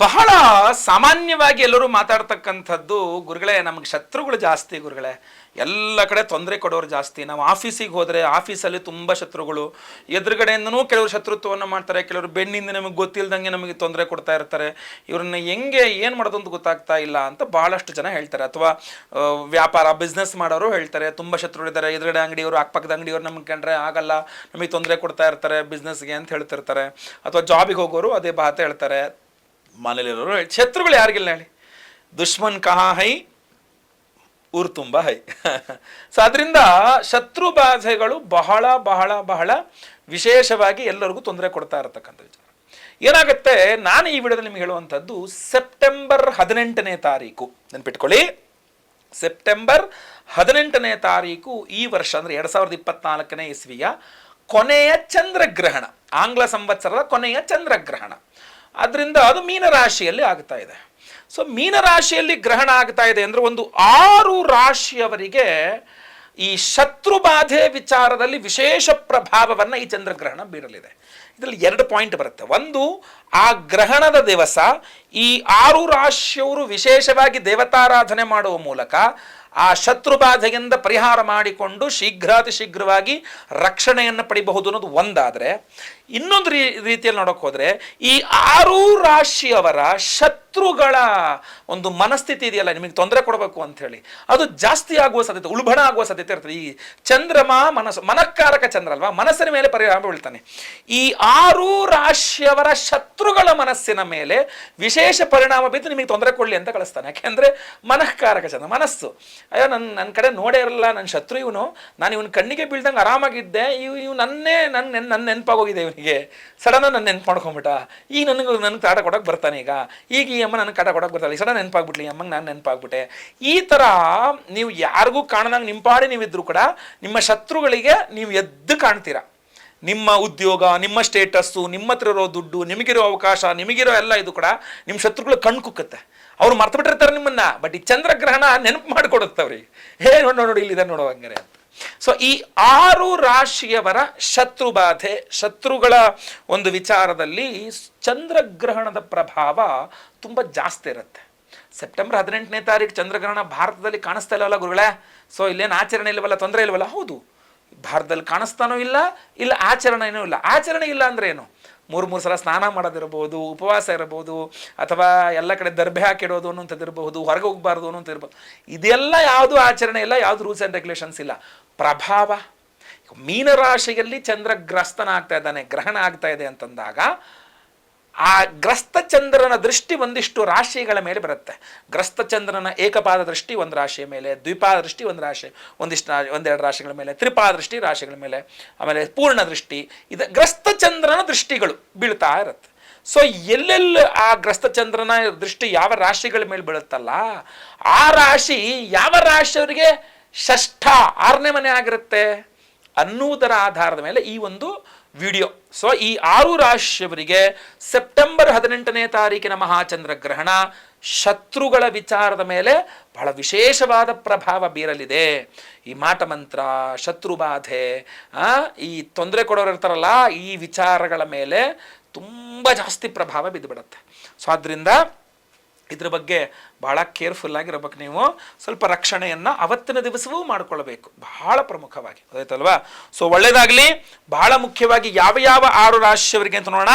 ಬಹಳ ಸಾಮಾನ್ಯವಾಗಿ ಎಲ್ಲರೂ ಮಾತಾಡ್ತಕ್ಕಂಥದ್ದು, ಗುರುಗಳೇ ನಮಗೆ ಶತ್ರುಗಳು ಜಾಸ್ತಿ ಗುರುಗಳೇ, ಎಲ್ಲ ಕಡೆ ತೊಂದರೆ ಕೊಡೋರು ಜಾಸ್ತಿ. ನಾವು ಆಫೀಸಿಗೆ ಹೋದರೆ ಆಫೀಸಲ್ಲಿ ತುಂಬ ಶತ್ರುಗಳು, ಎದುರುಗಡೆಯಿಂದನೂ ಕೆಲವರು ಶತ್ರುತ್ವವನ್ನು ಮಾಡ್ತಾರೆ, ಕೆಲವರು ಬೆನ್ನಿಂದ ನಮಗೆ ಗೊತ್ತಿಲ್ಲದಂಗೆ ನಮಗೆ ತೊಂದರೆ ಕೊಡ್ತಾ ಇರ್ತಾರೆ. ಇವ್ರನ್ನ ಹೆಂಗೆ ಏನು ಮಾಡೋದು ಅಂತ ಗೊತ್ತಾಗ್ತಾ ಇಲ್ಲ ಅಂತ ಭಾಳಷ್ಟು ಜನ ಹೇಳ್ತಾರೆ. ಅಥವಾ ವ್ಯಾಪಾರ ಬಿಸ್ನೆಸ್ ಮಾಡೋರು ಹೇಳ್ತಾರೆ, ತುಂಬ ಶತ್ರುಗಳಿದ್ದಾರೆ, ಎದುರುಗಡೆ ಅಂಗಡಿಯವರು ಅಕ್ಕಪಕ್ಕದ ಅಂಗಡಿಯವರು ನಮಗೆ ಕಂಡ್ರೆ ಆಗಲ್ಲ, ನಮಗೆ ತೊಂದರೆ ಕೊಡ್ತಾ ಇರ್ತಾರೆ ಬಿಸ್ನೆಸ್ಗೆ ಅಂತ ಹೇಳ್ತಿರ್ತಾರೆ. ಅಥವಾ ಜಾಬಿಗೆ ಹೋಗೋರು ಅದೇ ಮಾತು ಹೇಳ್ತಾರೆ. ಮನೇಲಿರೋರು ಶತ್ರುಗಳು ಯಾರಿಗಿಲ್ಲ ಹೇಳಿ, ದುಶ್ಮನ್ ಕಹಾ ಹೈ ಊರು ತುಂಬ ಹೈ. ಸೊ ಅದರಿಂದ ಶತ್ರು ಬಾಧೆಗಳು ಬಹಳ ಬಹಳ ಬಹಳ ವಿಶೇಷವಾಗಿ ಎಲ್ಲರಿಗೂ ತೊಂದರೆ ಕೊಡ್ತಾ ಇರತಕ್ಕಂಥ ವಿಚಾರ. ಏನಾಗುತ್ತೆ, ನಾನು ಈ ವಿಡಿಯೋದಲ್ಲಿ ನಿಮಗೆ ಹೇಳುವಂಥದ್ದು ಸೆಪ್ಟೆಂಬರ್ 18ನೇ ತಾರೀಕು ನೆನ್ಪಿಟ್ಕೊಳ್ಳಿ. ಸೆಪ್ಟೆಂಬರ್ 18ನೇ ತಾರೀಕು ಈ ವರ್ಷ ಅಂದರೆ 2024ನೇ ಇಸ್ವಿಯ ಕೊನೆಯ ಚಂದ್ರಗ್ರಹಣ, ಆಂಗ್ಲ ಸಂವತ್ಸರದ ಕೊನೆಯ ಚಂದ್ರಗ್ರಹಣ. ಅದರಿಂದ ಅದು ಮೀನರಾಶಿಯಲ್ಲಿ ಆಗ್ತಾ ಇದೆ. ಸೊ ಮೀನರಾಶಿಯಲ್ಲಿ ಗ್ರಹಣ ಆಗ್ತಾ ಇದೆ ಅಂದರೆ ಒಂದು 6 ರಾಶಿಯವರಿಗೆ ಈ ಶತ್ರು ಬಾಧೆ ವಿಚಾರದಲ್ಲಿ ವಿಶೇಷ ಪ್ರಭಾವವನ್ನು ಈ ಚಂದ್ರಗ್ರಹಣ ಬೀರಲಿದೆ. ಇದರಲ್ಲಿ 2 ಪಾಯಿಂಟ್ ಬರುತ್ತೆ. ಒಂದು, ಆ ಗ್ರಹಣದ ದಿವಸ ಈ 6 ರಾಶಿಯವರು ವಿಶೇಷವಾಗಿ ದೇವತಾರಾಧನೆ ಮಾಡುವ ಮೂಲಕ ಆ ಶತ್ರು ಬಾಧೆಯಿಂದ ಪರಿಹಾರ ಮಾಡಿಕೊಂಡು ಶೀಘ್ರಾತಿ ಶೀಘ್ರವಾಗಿ ರಕ್ಷಣೆಯನ್ನು ಪಡಿಬಹುದು ಅನ್ನೋದು ಒಂದಾದರೆ, ಇನ್ನೊಂದು ರೀತಿಯಲ್ಲಿ ನೋಡೋಕೆ ಹೋದರೆ ಈ 6 ರಾಶಿಯವರ ಶತ್ರುಗಳ ಒಂದು ಮನಸ್ಥಿತಿ ಇದೆಯಲ್ಲ, ನಿಮಗೆ ತೊಂದರೆ ಕೊಡಬೇಕು ಅಂಥೇಳಿ, ಅದು ಜಾಸ್ತಿ ಆಗುವ ಸಾಧ್ಯತೆ, ಉಲ್ಬಣ ಆಗುವ ಸಾಧ್ಯತೆ ಇರ್ತದೆ. ಈ ಚಂದ್ರಮ ಮನಃಕಾರಕ ಚಂದ್ರ ಅಲ್ವಾ, ಮನಸ್ಸಿನ ಮೇಲೆ ಪರಿಣಾಮ ಬೀಳ್ತಾನೆ. ಈ 6 ರಾಶಿಯವರ ಶತ್ರುಗಳ ಮನಸ್ಸಿನ ಮೇಲೆ ವಿಶೇಷ ಪರಿಣಾಮ ಬಿದ್ದು ನಿಮಗೆ ತೊಂದರೆ ಕೊಡಲಿ ಅಂತ ಕಳಿಸ್ತಾನೆ. ಯಾಕೆಂದರೆ ಮನಃಕಾರಕ ಚಂದ್ರ, ಮನಸ್ಸು, ಅಯ್ಯೋ ನನ್ನ ಕಡೆ ನೋಡೇ ಇರಲ್ಲ, ನನ್ನ ಶತ್ರು ಇವನು, ನಾನು ಇವನ ಕಣ್ಣಿಗೆ ಬೀಳ್ದಂಗೆ ಆರಾಮಾಗಿದ್ದೆ, ಇವು ನನ್ನ ನೆನಪಾಗೋಗಿದೆ, ಇವನಿಗೆ ಸಡನ್ ನನ್ನ ನೆನಪು ಮಾಡ್ಕೊಂಬಿಟ್ಟ, ಈಗ ನನಗೆ ಕಾಟ ಕೊಡೋಕೆ ಬರ್ತಾನೆ, ಈಗ ಈ ಅಮ್ಮ ನನಗೆ ಕಾಟ ಕೊಡೋಕೆ ಬರ್ತಾಳೆ, ಸಡನ್ ನೆನಪಾಗ್ಬಿಟ್ಲಿ ಅಮ್ಮಂಗೆ ನಾನು ನೆನಪಾಗ್ಬಿಟ್ಟೆ. ಈ ಥರ ನೀವು ಯಾರಿಗೂ ಕಾಣದಂಗೆ ನಿಂಪಾಡಿ ನೀವಿದ್ರು ಕೂಡ ನಿಮ್ಮ ಶತ್ರುಗಳಿಗೆ ನೀವು ಎದ್ದು ಕಾಣ್ತೀರಾ. ನಿಮ್ಮ ಉದ್ಯೋಗ, ನಿಮ್ಮ ಸ್ಟೇಟಸ್ಸು, ನಿಮ್ಮ ಹತ್ರ ಇರೋ ದುಡ್ಡು, ನಿಮಗಿರೋ ಅವಕಾಶ, ನಿಮಗಿರೋ ಎಲ್ಲ ಇದು ಕೂಡ ನಿಮ್ಮ ಶತ್ರುಗಳು ಕಣ್ಣು ಕುಕ್ಕುತ್ತೆ. ಅವ್ರು ಮರ್ತು ಬಿಟ್ಟಿರ್ತಾರೆ ನಿಮ್ಮನ್ನ, ಬಟ್ ಈ ಚಂದ್ರಗ್ರಹಣ ನೆನಪು ಮಾಡಿಕೊಡುತ್ತೆ ಅವ್ರಿಗೆ. ನೋಡಿ ಇಲ್ಲಿದೆ ನೋಡೋ ಹಂಗಾರೆ ಅಂತ. ಸೊ ಈ 6 ರಾಶಿಯವರ ಶತ್ರು ಬಾಧೆ, ಶತ್ರುಗಳ ಒಂದು ವಿಚಾರದಲ್ಲಿ ಚಂದ್ರಗ್ರಹಣದ ಪ್ರಭಾವ ತುಂಬ ಜಾಸ್ತಿ ಇರುತ್ತೆ. ಸೆಪ್ಟೆಂಬರ್ 18ನೇ ತಾರೀಕು ಚಂದ್ರಗ್ರಹಣ ಭಾರತದಲ್ಲಿ ಕಾಣಿಸ್ತಾ ಇಲ್ಲವಲ್ಲ ಗುರುಗಳೇ, ಸೊ ಇಲ್ಲೇನು ಆಚರಣೆ ಇಲ್ವಲ್ಲ, ತೊಂದರೆ ಇಲ್ವಲ್ಲ? ಹೌದು, ಭಾರತದಲ್ಲಿ ಕಾಣಿಸ್ತಾನೂ ಇಲ್ಲ ಆಚರಣೆನೂ ಇಲ್ಲ. ಆಚರಣೆ ಇಲ್ಲ ಅಂದರೆ ಏನು? 3 ಸಲ ಸ್ನಾನ ಮಾಡೋದಿರ್ಬೋದು, ಉಪವಾಸ ಇರ್ಬೋದು, ಅಥವಾ ಎಲ್ಲ ಕಡೆ ದರ್ಬೆ ಹಾಕಿಡೋದು ಅನ್ನೋಂಥದ್ದಿರ್ಬಹುದು, ಹೊರಗೆ ಹೋಗಬಾರ್ದು ಅನ್ನೋಂಥದ್ದಿರ್ಬೋದು. ಇದೆಲ್ಲ ಯಾವುದು ಆಚರಣೆ ಇಲ್ಲ, ಯಾವುದು ರೂಲ್ಸ್ ಆ್ಯಂಡ್ ರೆಗ್ಯುಲೇಷನ್ಸ್ ಇಲ್ಲ. ಪ್ರಭಾವ, ಮೀನರಾಶಿಯಲ್ಲಿ ಚಂದ್ರಗ್ರಸ್ತನಾಗ್ತಾ ಇದ್ದಾನೆ, ಗ್ರಹಣ ಆಗ್ತಾ ಇದೆ ಅಂತಂದಾಗ ಆ ಗ್ರಸ್ತ ಚಂದ್ರನ ದೃಷ್ಟಿ ಒಂದಿಷ್ಟು ರಾಶಿಗಳ ಮೇಲೆ ಬರುತ್ತೆ. ಗ್ರಸ್ತ ಚಂದ್ರನ ಏಕಪಾದ ದೃಷ್ಟಿ ಒಂದು ರಾಶಿಯ ಮೇಲೆ, ದ್ವಿಪಾದ ದೃಷ್ಟಿ ಒಂದು ರಾಶಿ, ಒಂದೆರಡು ರಾಶಿಗಳ ಮೇಲೆ, ತ್ರಿಪಾದ ದೃಷ್ಟಿ ರಾಶಿಗಳ ಮೇಲೆ, ಆಮೇಲೆ ಪೂರ್ಣ ದೃಷ್ಟಿ, ಇದು ಗ್ರಸ್ತ ಚಂದ್ರನ ದೃಷ್ಟಿಗಳು ಬೀಳ್ತಾ ಇರುತ್ತೆ. ಸೊ ಎಲ್ಲೆಲ್ಲಿ ಆ ಗ್ರಸ್ತ ಚಂದ್ರನ ದೃಷ್ಟಿ ಯಾವ ರಾಶಿಗಳ ಮೇಲೆ ಬೀಳುತ್ತಲ್ಲ, ಆ ರಾಶಿ ಯಾವ ರಾಶಿಯವರಿಗೆ ಷಷ್ಠ 6ನೇ ಮನೆ ಆಗಿರುತ್ತೆ ಅನ್ನುವುದರ ಆಧಾರದ ಮೇಲೆ ಈ ಒಂದು ವಿಡಿಯೋ. ಸೊ ಈ 6 ರಾಶಿಯವರಿಗೆ ಸೆಪ್ಟೆಂಬರ್ 18ನೇ ತಾರೀಕಿನ ಮಹಾಚಂದ್ರಗ್ರಹಣ ಶತ್ರುಗಳ ವಿಚಾರದ ಮೇಲೆ ಬಹಳ ವಿಶೇಷವಾದ ಪ್ರಭಾವ ಬೀರಲಿದೆ. ಈ ಮಾಟಮಂತ್ರ, ಶತ್ರುಬಾಧೆ, ಈ ತೊಂದರೆ ಕೊಡೋರು ಇರ್ತಾರಲ್ಲ, ಈ ವಿಚಾರಗಳ ಮೇಲೆ ತುಂಬ ಜಾಸ್ತಿ ಪ್ರಭಾವ ಬಿದ್ದುಬಿಡುತ್ತೆ. ಸೊ ಆದ್ದರಿಂದ ಇದ್ರ ಬಗ್ಗೆ ಭಾಳ ಕೇರ್ಫುಲ್ಲಾಗಿರ್ಬೇಕು. ನೀವು ಸ್ವಲ್ಪ ರಕ್ಷಣೆಯನ್ನು ಅವತ್ತಿನ ದಿವಸವೂ ಮಾಡಿಕೊಳ್ಬೇಕು, ಬಹಳ ಪ್ರಮುಖವಾಗಿ, ಗೊತ್ತಾಯ್ತಲ್ವಾ? ಸೊ ಒಳ್ಳೆಯದಾಗಲಿ. ಬಹಳ ಮುಖ್ಯವಾಗಿ ಯಾವ 6 ರಾಶಿಯವರಿಗೆ ಅಂತ ನೋಡೋಣ.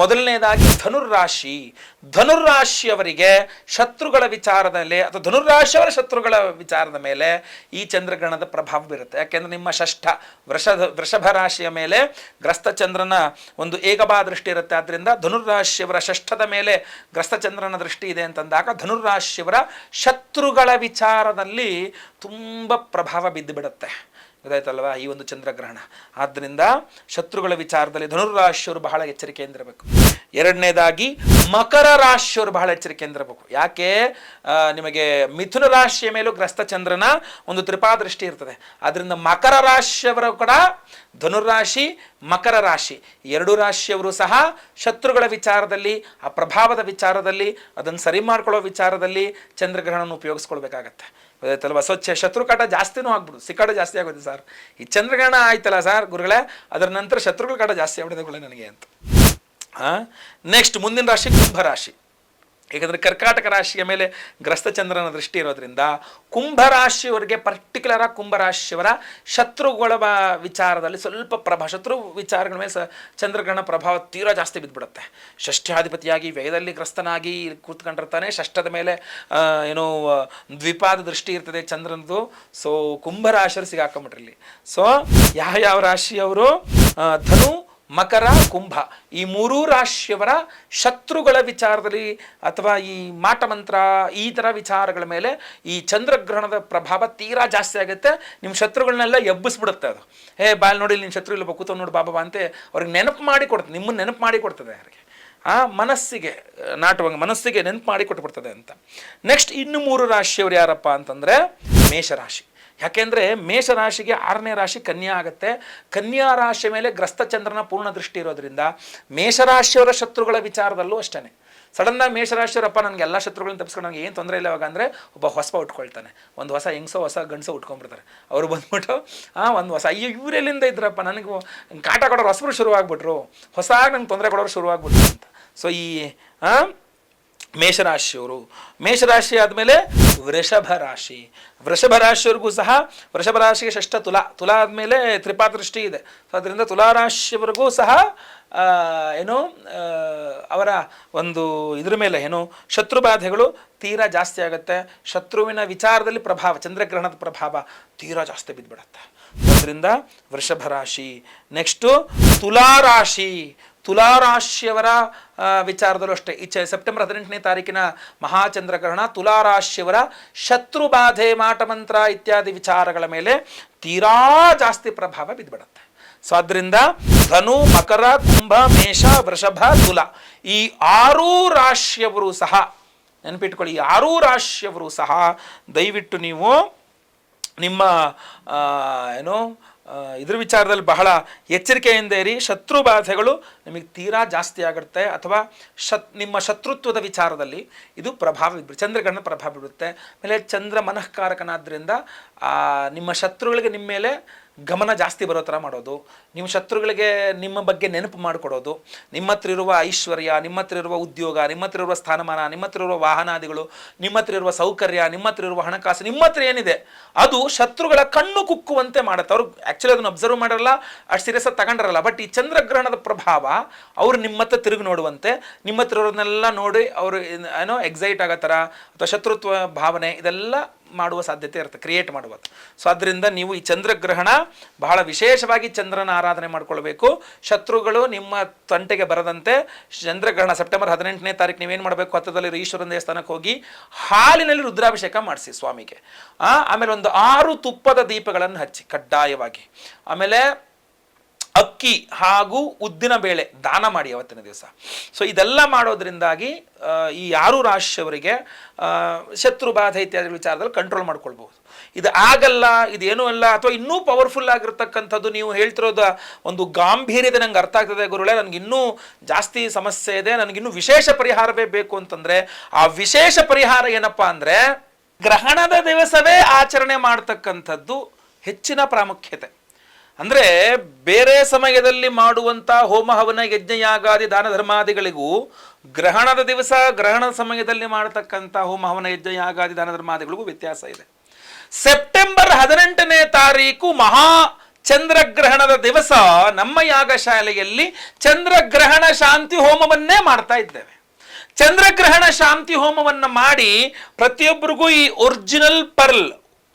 ಮೊದಲನೇದಾಗಿ ಧನುರ್ರಾಶಿ. ಧನುರ್ರಾಶಿಯವರಿಗೆ ಶತ್ರುಗಳ ವಿಚಾರದಲ್ಲಿ ಅಥವಾ ಧನುರ್ರಾಶಿಯವರ ಶತ್ರುಗಳ ವಿಚಾರದ ಮೇಲೆ ಈ ಚಂದ್ರಗ್ರಹಣದ ಪ್ರಭಾವ ಬೀರುತ್ತೆ. ಯಾಕೆಂದರೆ ನಿಮ್ಮ ಷಷ್ಠ ವೃಷಭ ರಾಶಿಯ ಮೇಲೆ ಗ್ರಸ್ತ ಚಂದ್ರನ ಒಂದು ಏಕಬಾ ದೃಷ್ಟಿ ಇರುತ್ತೆ. ಆದ್ದರಿಂದ ಧನುರ್ರಾಶಿಯವರ ಷಷ್ಠದ ಮೇಲೆ ಗ್ರಸ್ತ ಚಂದ್ರನ ದೃಷ್ಟಿ ಇದೆ ಅಂತಂದಾಗ ಧನುರ್ರಾಶಿಯವರ ಶತ್ರುಗಳ ವಿಚಾರದಲ್ಲಿ ತುಂಬ ಪ್ರಭಾವ ಬಿದ್ದು ಬಿಡುತ್ತೆ, ಗೊತ್ತಾಯ್ತಲ್ವಾ, ಈ ಒಂದು ಚಂದ್ರಗ್ರಹಣ. ಆದ್ದರಿಂದ ಶತ್ರುಗಳ ವಿಚಾರದಲ್ಲಿ ಧನುರ್ರಾಶಿಯವರು ಬಹಳ ಎಚ್ಚರಿಕೆಯಿಂದ ಇರಬೇಕು. ಎರಡನೇದಾಗಿ ಮಕರ ರಾಶಿಯವರು ಬಹಳ ಎಚ್ಚರಿಕೆಯಿಂದ ಇರಬೇಕು. ಯಾಕೆ, ನಿಮಗೆ ಮಿಥುನ ರಾಶಿಯ ಮೇಲೂ ಗ್ರಸ್ತ ಚಂದ್ರನ ಒಂದು ತ್ರಿಪಾದೃಷ್ಟಿ ಇರ್ತದೆ. ಆದ್ದರಿಂದ ಮಕರ ರಾಶಿಯವರು ಕೂಡ, ಧನುರ್ರಾಶಿ ಮಕರ ರಾಶಿ 2 ರಾಶಿಯವರು ಸಹ ಶತ್ರುಗಳ ವಿಚಾರದಲ್ಲಿ, ಆ ಪ್ರಭಾವದ ವಿಚಾರದಲ್ಲಿ, ಅದನ್ನು ಸರಿ ಮಾಡ್ಕೊಳ್ಳೋ ವಿಚಾರದಲ್ಲಿ ಚಂದ್ರಗ್ರಹಣವನ್ನು ಉಪಯೋಗಿಸ್ಕೊಳ್ಬೇಕಾಗತ್ತೆ, ಗೊತ್ತಾಯ್ತಲ್ವ? ಸೊ ಶತ್ರುಕಾಟ ಜಾಸ್ತಿನೂ ಆಗ್ಬಿಡು, ಸಿಕ್ಕಾಟ ಜಾಸ್ತಿ ಆಗುತ್ತೆ ಸರ್, ಈ ಚಂದ್ರಗ್ರಹಣ ಆಯ್ತಲ್ಲ ಸರ್ ಗುರುಗಳೇ, ಅದರ ನಂತರ ಶತ್ರುಗಳ ಕಾಟ ಜಾಸ್ತಿ ಆಗ್ಬಿಡಿದೆ ನನಗೆ ಅಂತ. ನೆಕ್ಸ್ಟ್ ಮುಂದಿನ ರಾಶಿ ಕುಂಭರಾಶಿ. ಏಕೆಂದರೆ ಕರ್ಕಾಟಕ ರಾಶಿಯ ಮೇಲೆ ಗ್ರಸ್ತ ಚಂದ್ರನ ದೃಷ್ಟಿ ಇರೋದ್ರಿಂದ ಕುಂಭರಾಶಿಯವರಿಗೆ ಪರ್ಟಿಕ್ಯುಲರ್ ಆಗಿ ಕುಂಭರಾಶಿಯವರ ಶತ್ರುಗಳ ವಿಚಾರದಲ್ಲಿ ಸ್ವಲ್ಪ ಶತ್ರು ವಿಚಾರಗಳ ಮೇಲೆ ಚಂದ್ರಗ್ರಹಣ ಪ್ರಭಾವ ತೀರಾ ಜಾಸ್ತಿ ಬಿದ್ದುಬಿಡುತ್ತೆ. ಷಷ್ಠ್ಯಾಧಿಪತಿಯಾಗಿ ವ್ಯಯದಲ್ಲಿ ಗ್ರಸ್ತನಾಗಿ ಕೂತ್ಕೊಂಡಿರ್ತಾನೆ. ಷಷ್ಠದ ಮೇಲೆ ಏನೋ ದ್ವಿಪಾದ ದೃಷ್ಟಿ ಇರ್ತದೆ ಚಂದ್ರನದು. ಸೊ ಕುಂಭರಾಶಿಯವರು ಸಿಗಾಕೊಂಬಿಟ್ರಲ್ಲಿ. ಸೊ ಯಾವ ರಾಶಿಯವರು ಧನು, ಮಕರ, ಕುಂಭ ಈ ಮೂರೂ ರಾಶಿಯವರ ಶತ್ರುಗಳ ವಿಚಾರದಲ್ಲಿ ಅಥವಾ ಈ ಮಾಟಮಂತ್ರ ಈ ಥರ ವಿಚಾರಗಳ ಮೇಲೆ ಈ ಚಂದ್ರಗ್ರಹಣದ ಪ್ರಭಾವ ತೀರಾ ಜಾಸ್ತಿ ಆಗುತ್ತೆ. ನಿಮ್ಮ ಶತ್ರುಗಳನ್ನೆಲ್ಲ ಎಬ್ಬಿಸ್ಬಿಡುತ್ತೆ ಅದು. ಬಾಲ್ ನೋಡಿ ನಿನ್ನ ಶತ್ರು ಇಲ್ಲ ಕೂತ ನೋಡಿ ಬಾಬಾ ಅಂತೆ ಅವ್ರಿಗೆ ನೆನಪು ಮಾಡಿ ಕೊಡ್ತದೆ, ನಿಮ್ಮನ್ನು ನೆನಪು ಮಾಡಿ ಕೊಡ್ತದೆ ಅವರಿಗೆ. ಮನಸ್ಸಿಗೆ ನಾಟುವಂಗೆ ಮನಸ್ಸಿಗೆ ನೆನಪು ಮಾಡಿ ಕೊಟ್ಟುಬಿಡ್ತದೆ ಅಂತ. ನೆಕ್ಸ್ಟ್ ಇನ್ನು 3 ರಾಶಿಯವರು ಯಾರಪ್ಪ ಅಂತಂದರೆ ಮೇಷರಾಶಿ. ಯಾಕೆಂದರೆ ಮೇಷರಾಶಿಗೆ 6ನೇ ರಾಶಿ ಕನ್ಯಾ ಆಗುತ್ತೆ. ಕನ್ಯಾ ರಾಶಿ ಮೇಲೆ ಗ್ರಸ್ತ ಚಂದ್ರನ ಪೂರ್ಣ ದೃಷ್ಟಿ ಇರೋದ್ರಿಂದ ಮೇಷರಾಶಿಯವರ ಶತ್ರುಗಳ ವಿಚಾರದಲ್ಲೂ ಅಷ್ಟೇ. ಸಡನ್ನಾಗಿ ಮೇಷರಾಶಿಯವರಪ್ಪ ನನಗೆ ಎಲ್ಲ ಶತ್ರುಗಳನ್ನ ತಪ್ಪಿಸ್ಕೊಂಡು ನನಗೆ ಏನು ತೊಂದರೆ ಇಲ್ಲ ಇವಾಗ ಅಂದರೆ ಒಬ್ಬ ಹೊಸಬ ಉಟ್ಕೊಳ್ತಾನೆ. ಒಂದು ಹೊಸ ಹೆಂಗಸೋ ಹೊಸ ಗಂಡಸೋ ಉಟ್ಕೊಂಡ್ಬಿಡ್ತಾರೆ. ಅವರು ಬಂದ್ಬಿಟ್ಟು ಒಂದು ಹೊಸ ಇವರೆಲ್ಲಿಂದ ಇದ್ರಪ್ಪ ನನಗೆ ಕಾಟ ಕೊಡೋರು ಹೊಸಬ್ರು ಶುರುವಾಗ್ಬಿಟ್ರು, ಹೊಸಾಗಿ ನಂಗೆ ತೊಂದರೆ ಕೊಡೋರು ಶುರುವಾಗ್ಬಿಟ್ರು ಅಂತ. ಸೊ ಈ ಮೇಷರಾಶಿಯವರು. ಮೇಷರಾಶಿ ಆದಮೇಲೆ ವೃಷಭ ರಾಶಿ. ವೃಷಭ ರಾಶಿಯವರೆಗೂ ಸಹ ವೃಷಭ ರಾಶಿಗೆ ಷಷ್ಠ ತುಲಾ ಆದಮೇಲೆ ತ್ರಿಪಾದ ದೃಷ್ಟಿ ಇದೆ. ಸೊ ಅದರಿಂದ ತುಲಾರಾಶಿಯವರೆಗೂ ಸಹ ಅವರ ಒಂದು ಇದ್ರ ಮೇಲೆ ಶತ್ರುಬಾಧೆಗಳು ತೀರಾ ಜಾಸ್ತಿ ಆಗುತ್ತೆ. ಶತ್ರುವಿನ ವಿಚಾರದಲ್ಲಿ ಪ್ರಭಾವ, ಚಂದ್ರಗ್ರಹಣದ ಪ್ರಭಾವ ತೀರಾ ಜಾಸ್ತಿ ಬಿದ್ದುಬಿಡುತ್ತೆ. ಅದರಿಂದ ವೃಷಭ ರಾಶಿ. ನೆಕ್ಸ್ಟು ತುಲಾರಾಶಿ. ತುಲಾರಾಶಿಯವರ ವಿಚಾರದಲ್ಲೂ ಅಷ್ಟೇ ಸೆಪ್ಟೆಂಬರ್ 18ನೇ ತಾರೀಕಿನ ಮಹಾಚಂದ್ರಗ್ರಹಣ ತುಲಾರಾಶಿಯವರ ಶತ್ರುಬಾಧೆ, ಮಾಟಮಂತ್ರ ಇತ್ಯಾದಿ ವಿಚಾರಗಳ ಮೇಲೆ ತೀರಾ ಜಾಸ್ತಿ ಪ್ರಭಾವ ಬಿದ್ದುಬಿಡುತ್ತೆ. ಸೊ ಅದರಿಂದ ಧನು, ಮಕರ, ಕುಂಭ, ಮೇಷ, ವೃಷಭ, ತುಲ ಈ 6 ರಾಶಿಯವರು ಸಹ ನೆನಪಿಟ್ಕೊಳ್ಳಿ. ಈ 6 ರಾಶಿಯವರು ಸಹ ದಯವಿಟ್ಟು ನೀವು ನಿಮ್ಮ ಇದ್ರ ವಿಚಾರದಲ್ಲಿ ಬಹಳ ಎಚ್ಚರಿಕೆಯಿಂದ ಇರಿ. ಶತ್ರು ಬಾಧೆಗಳು ನಿಮಗೆ ತೀರಾ ಜಾಸ್ತಿ ಆಗುತ್ತೆ ಅಥವಾ ನಿಮ್ಮ ಶತ್ರುತ್ವದ ವಿಚಾರದಲ್ಲಿ ಇದು ಪ್ರಭಾವ ಬಿದ್ಬಿಡುತ್ತೆ, ಚಂದ್ರಗ್ರಹಣ ಪ್ರಭಾವ ಬೀಳುತ್ತೆ. ಆಮೇಲೆ ಚಂದ್ರ ಮನಃಕಾರಕನಾದ್ದರಿಂದ ನಿಮ್ಮ ಶತ್ರುಗಳಿಗೆ ನಿಮ್ಮ ಮೇಲೆ ಗಮನ ಜಾಸ್ತಿ ಬರೋ ಥರ ಮಾಡೋದು, ನಿಮ್ಮ ಶತ್ರುಗಳಿಗೆ ನಿಮ್ಮ ಬಗ್ಗೆ ನೆನಪು ಮಾಡಿಕೊಡೋದು, ನಿಮ್ಮ ಹತ್ರ ಇರುವ ಐಶ್ವರ್ಯ, ನಿಮ್ಮ ಹತ್ರ ಇರುವ ಉದ್ಯೋಗ, ನಿಮ್ಮ ಹತ್ರ ಇರುವ ಸ್ಥಾನಮಾನ, ನಿಮ್ಮ ಹತ್ರ ಇರುವ ವಾಹನಾದಿಗಳು, ನಿಮ್ಮ ಹತ್ರ ಇರುವ ಸೌಕರ್ಯ, ನಿಮ್ಮ ಹತ್ರ ಇರುವ ಹಣಕಾಸು, ನಿಮ್ಮ ಹತ್ರ ಏನಿದೆ ಅದು ಶತ್ರುಗಳ ಕಣ್ಣು ಕುಕ್ಕುವಂತೆ ಮಾಡುತ್ತೆ. ಅವ್ರು ಆ್ಯಕ್ಚುಲಿ ಅದನ್ನು ಅಬ್ಸರ್ವ್ ಮಾಡಿರಲ್ಲ, ಅಷ್ಟು ಸೀರಿಯಸ್ ತಗೊಂಡಿರಲ್ಲ. ಬಟ್ ಈ ಚಂದ್ರಗ್ರಹಣದ ಪ್ರಭಾವ ಅವರು ನಿಮ್ಮ ಹತ್ರ ತಿರುಗಿ ನೋಡುವಂತೆ, ನಿಮ್ಮ ಹತ್ರ ಇರೋದನ್ನೆಲ್ಲ ನೋಡಿ ಅವರು ಎಕ್ಸೈಟ್ ಆಗೋ ಥರ ಅಥವಾ ಶತ್ರುತ್ವ ಭಾವನೆ ಇದೆಲ್ಲ ಮಾಡುವ ಸಾಧ್ಯತೆ ಇರುತ್ತೆ, ಕ್ರಿಯೇಟ್ ಮಾಡುವುದು. ಸೊ ಅದರಿಂದ ನೀವು ಈ ಚಂದ್ರಗ್ರಹಣ ಬಹಳ ವಿಶೇಷವಾಗಿ ಚಂದ್ರನ ಆರಾಧನೆ ಮಾಡ್ಕೊಳ್ಬೇಕು. ಶತ್ರುಗಳು ನಿಮ್ಮ ತಂಟೆಗೆ ಬರದಂತೆ ಚಂದ್ರಗ್ರಹಣ ಸೆಪ್ಟೆಂಬರ್ 18ನೇ ತಾರೀಕು ನೀವೇನು ಮಾಡಬೇಕು, ಹತ್ತಿರದಲ್ಲಿರೋ ಈಶ್ವರನ ದೇವಸ್ಥಾನಕ್ಕೆ ಹೋಗಿ ಹಾಲಿನಲ್ಲಿ ರುದ್ರಾಭಿಷೇಕ ಮಾಡಿಸಿ ಸ್ವಾಮಿಗೆ. ಆಮೇಲೆ ಒಂದು 6 ತುಪ್ಪದ ದೀಪಗಳನ್ನು ಹಚ್ಚಿ ಕಡ್ಡಾಯವಾಗಿ. ಆಮೇಲೆ ಅಕ್ಕಿ ಹಾಗೂ ಉದ್ದಿನ ಬೇಳೆ ದಾನ ಮಾಡಿ ಅವತ್ತಿನ ದಿವಸ. ಸೊ ಇದೆಲ್ಲ ಮಾಡೋದ್ರಿಂದಾಗಿ ಈ 6 ರಾಶಿಯವರಿಗೆ ಶತ್ರು ಬಾಧೆ ಇತ್ಯಾದಿ ವಿಚಾರದಲ್ಲಿ ಕಂಟ್ರೋಲ್ ಮಾಡ್ಕೊಳ್ಬಹುದು. ಇದು ಆಗಲ್ಲ, ಇದೇನೂ ಅಲ್ಲ ಅಥವಾ ಇನ್ನೂ ಪವರ್ಫುಲ್ ಆಗಿರ್ತಕ್ಕಂಥದ್ದು ನೀವು ಹೇಳ್ತಿರೋದು ಒಂದು ಗಾಂಭೀರ್ಯತೆ ನಂಗೆ ಅರ್ಥ ಆಗ್ತದೆ ಗುರುಗಳೇ, ನನಗಿನ್ನೂ ಜಾಸ್ತಿ ಸಮಸ್ಯೆ ಇದೆ, ನನಗಿನ್ನೂ ವಿಶೇಷ ಪರಿಹಾರವೇ ಬೇಕು ಅಂತಂದರೆ ಆ ವಿಶೇಷ ಪರಿಹಾರ ಏನಪ್ಪ ಅಂದರೆ ಗ್ರಹಣದ ದಿವಸವೇ ಆಚರಣೆ ಮಾಡ್ತಕ್ಕಂಥದ್ದು ಹೆಚ್ಚಿನ ಪ್ರಾಮುಖ್ಯತೆ. ಅಂದರೆ ಬೇರೆ ಸಮಯದಲ್ಲಿ ಮಾಡುವಂಥ ಹೋಮ ಹವನ ಯಜ್ಞಯಾಗಾದಿ ದಾನ ಧರ್ಮಾದಿಗಳಿಗೂ ಗ್ರಹಣದ ದಿವಸ ಗ್ರಹಣದ ಸಮಯದಲ್ಲಿ ಮಾಡತಕ್ಕಂಥ ಹೋಮ ಹವನ ಯಜ್ಞಯಾಗಾದಿ ದಾನ ಧರ್ಮಾದಿಗಳಿಗೂ ವ್ಯತ್ಯಾಸ ಇದೆ. ಸೆಪ್ಟೆಂಬರ್ 18ನೇ ತಾರೀಕು ಮಹಾ ಚಂದ್ರಗ್ರಹಣದ ದಿವಸ ನಮ್ಮ ಯಾಗಶಾಲೆಯಲ್ಲಿ ಚಂದ್ರಗ್ರಹಣ ಶಾಂತಿ ಹೋಮವನ್ನೇ ಮಾಡ್ತಾ ಇದ್ದೇವೆ. ಚಂದ್ರಗ್ರಹಣ ಶಾಂತಿ ಹೋಮವನ್ನು ಮಾಡಿ ಪ್ರತಿಯೊಬ್ಬರಿಗೂ ಈ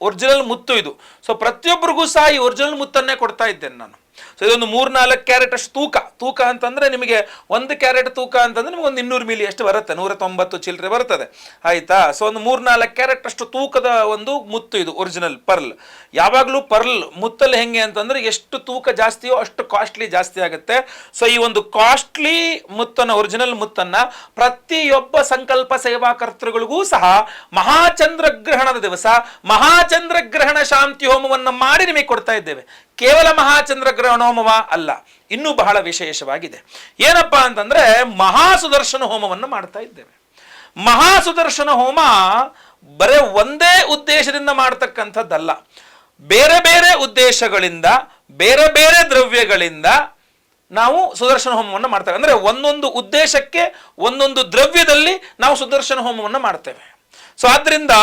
ಒರಿಜಿನಲ್ ಮುತ್ತು ಇದು. ಸೊ ಪ್ರತಿಯೊಬ್ಬರಿಗೂ ಸಹ ಈ ಒರಿಜಿನಲ್ ಮುತ್ತನ್ನೇ ಕೊಡ್ತಾ ಇದ್ದೇನೆ ನಾನು. ಸೊ ಇದೊಂದು 3-4 ಕ್ಯಾರೆಟ್ ಅಷ್ಟು ತೂಕ ಅಂತಂದರೆ ನಿಮಗೆ 1 ಕ್ಯಾರೆಟ್ ತೂಕ ಅಂತಂದರೆ ನಿಮಗೆ ಒಂದು 200 ಮಿಲಿ ಅಷ್ಟು ಬರುತ್ತೆ, 190 ಚಿಲ್ಲರೆ ಬರ್ತದೆ, ಆಯಿತಾ. ಸೊ ಒಂದು 3-4 ಕ್ಯಾರೆಟ್ ಅಷ್ಟು ತೂಕದ ಒಂದು ಮುತ್ತು ಇದು ಒರಿಜಿನಲ್ ಪರ್ಲ್. ಯಾವಾಗಲೂ ಪರ್ಲ್ ಮುತ್ತಲ್ಲಿ ಹೆಂಗೆ ಅಂತಂದರೆ ಎಷ್ಟು ತೂಕ ಜಾಸ್ತಿಯೋ ಅಷ್ಟು ಕಾಸ್ಟ್ಲಿ ಜಾಸ್ತಿ ಆಗುತ್ತೆ. ಸೊ ಈ ಒಂದು ಕಾಸ್ಟ್ಲಿ ಮುತ್ತನ್ನು, ಒರಿಜಿನಲ್ ಮುತ್ತನ್ನು ಪ್ರತಿಯೊಬ್ಬ ಸಂಕಲ್ಪ ಸೇವಾಕರ್ತೃಗಳಿಗೂ ಸಹ ಮಹಾಚಂದ್ರಗ್ರಹಣದ ದಿವಸ ಮಹಾಚಂದ್ರಗ್ರಹಣ ಶಾಂತಿ ಹೋಮವನ್ನು ಮಾಡಿ ನಿಮಗೆ ಕೊಡ್ತಾ ಇದ್ದೇವೆ. ಕೇವಲ ಮಹಾಚಂದ್ರಗ್ರಹಣ ಹೋಮವ ಅಲ್ಲ, ಇನ್ನೂ ಬಹಳ ವಿಶೇಷವಾಗಿದೆ. ಏನಪ್ಪಾ ಅಂತಂದ್ರೆ ಮಹಾಸುದರ್ಶನ ಹೋಮವನ್ನು ಮಾಡ್ತಾ ಇದ್ದೇವೆ. ಮಹಾಸುದರ್ಶನ ಹೋಮ ಬರೇ ಒಂದೇ ಉದ್ದೇಶದಿಂದ ಮಾಡ್ತಕ್ಕಂಥದ್ದಲ್ಲ, ಬೇರೆ ಬೇರೆ ಉದ್ದೇಶಗಳಿಂದ ಬೇರೆ ಬೇರೆ ದ್ರವ್ಯಗಳಿಂದ ನಾವು ಸುದರ್ಶನ ಹೋಮವನ್ನು ಮಾಡ್ತೇವೆ. ಅಂದರೆ ಒಂದೊಂದು ಉದ್ದೇಶಕ್ಕೆ ಒಂದೊಂದು ದ್ರವ್ಯದಲ್ಲಿ ನಾವು ಸುದರ್ಶನ ಹೋಮವನ್ನು ಮಾಡ್ತೇವೆ. ಸೊ ಆದ್ರಿಂದ